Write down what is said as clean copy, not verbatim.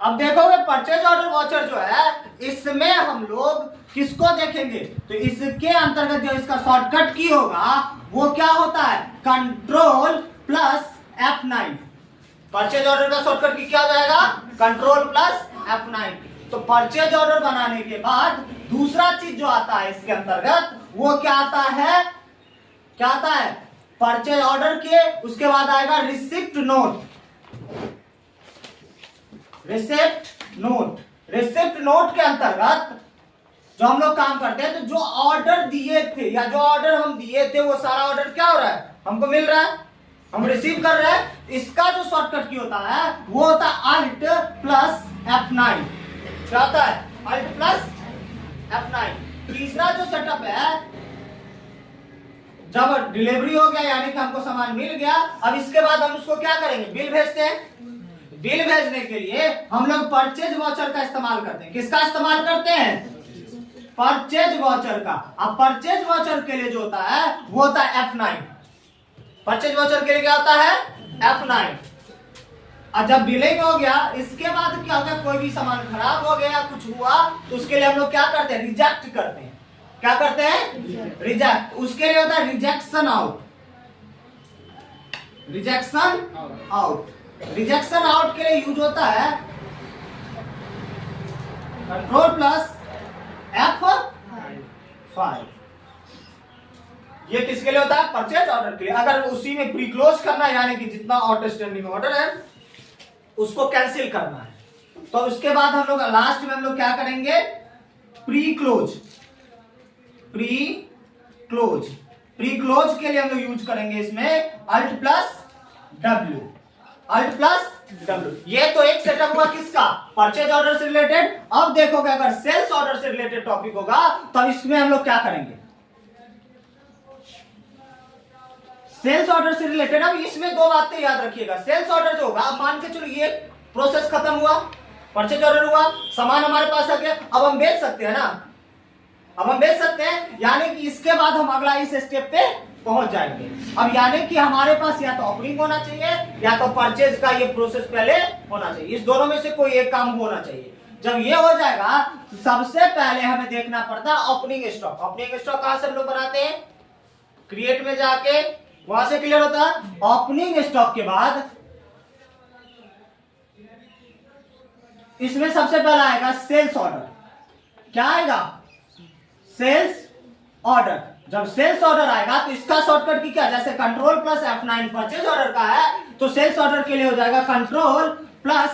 अब देखोगे purchase order voucher जो है इसमें हम लोग किसको देखेंगे, तो इसके अंतर्गत जो इसका शॉर्टकट की होगा वो क्या होता है, control plus F9। Purchase order का शॉर्टकट की क्या हो जाएगा, कंट्रोल प्लस F9। तो परचेज ऑर्डर बनाने के बाद दूसरा चीज जो आता है इसके अंतर्गत वो क्या आता है, क्या आता है, परचेज ऑर्डर के उसके बाद आएगा receipt note. Receipt note, receipt note के अंतर्गत जो हम लोग काम करते हैं, तो जो ऑर्डर दिए थे या जो ऑर्डर हम दिए थे वो सारा ऑर्डर क्या हो रहा है, हमको मिल रहा है, हम रिसीव कर रहे हैं। इसका जो शॉर्टकट की होता है वो होता है अल्ट प्लस F9। क्या होता है, अल्ट प्लस F9। तीसरा जो सेटअप है, जब डिलीवरी हो गया यानी कि हमको सामान मिल गया, अब इसके बाद हम उसको क्या करेंगे, बिल भेजते हैं। बिल भेजने के लिए हम लोग परचेज वाउचर का इस्तेमाल करते हैं। किसका इस्तेमाल करते हैं, परचेज वाउचर का। अब परचेज वाउचर के लिए जो होता है वो होता है F9। परचेज वाउचर के लिए क्या होता है, F9। और जब बिलिंग हो गया इसके बाद क्या होगा, कोई भी सामान खराब हो गया कुछ हुआ तो उसके लिए हम लोग क्या करते हैं, रिजेक्ट करते हैं। क्या करते हैं, रिजेक्ट। उसके लिए होता है rejection out. Rejection out, rejection out के लिए यूज होता है कंट्रोल प्लस F5। ये किसके लिए होता है, परचेज ऑर्डर के लिए। अगर उसी में प्री क्लोज करना है यानी कि जितना आउटस्टैंडिंग ऑर्डर है उसको कैंसिल करना है, तो उसके बाद हम लोग लास्ट में हम लोग क्या करेंगे, pre close. Pre close, pre close के लिए हम लोग यूज करेंगे इसमें alt plus W। Alt plus W। ये तो एक सेटअप हुआ किसका, परचेज ऑर्डर से रिलेटेड। अब देखोगे अगर सेल्स ऑर्डर से रिलेटेड टॉपिक होगा तब इसमें हम लोग क्या करेंगे, सेल्स ऑर्डर से रिलेटेड। अब इसमें दो बातें याद रखिएगा। सेल्स ऑर्डर जो होगा, अब मान के चलो ये प्रोसेस खत्म हुआ, परचेज ऑर्डर हुआ, सामान हमारे पास आ गया, अब हम बेच सकते हैं ना, अब हम बेच सकते हैं। यानी कि इसके बाद हम अगला इस स्टेप पे पहुंच जाएंगे। अब यानी कि हमारे पास या तो ओपनिंग होना चाहिए या तो परचेज का ये प्रोसेस पहले होना चाहिए। इस दोनों में से कोई एक काम होना चाहिए। जब ये हो जाएगा तो सबसे पहले हमें देखना पड़ता है ओपनिंग स्टॉक। ओपनिंग स्टॉक कहां से हम लोग बनाते हैं, क्रिएट में जाके वहां से क्लियर होता है। ओपनिंग स्टॉक के बाद इसमें सबसे पहला आएगा सेल्स ऑर्डर। क्या आएगा, सेल्स ऑर्डर। जब सेल्स ऑर्डर आएगा तो इसका शॉर्टकट की क्या, जैसे control plus F9 purchase order का है तो सेल्स ऑर्डर के लिए हो जाएगा कंट्रोल प्लस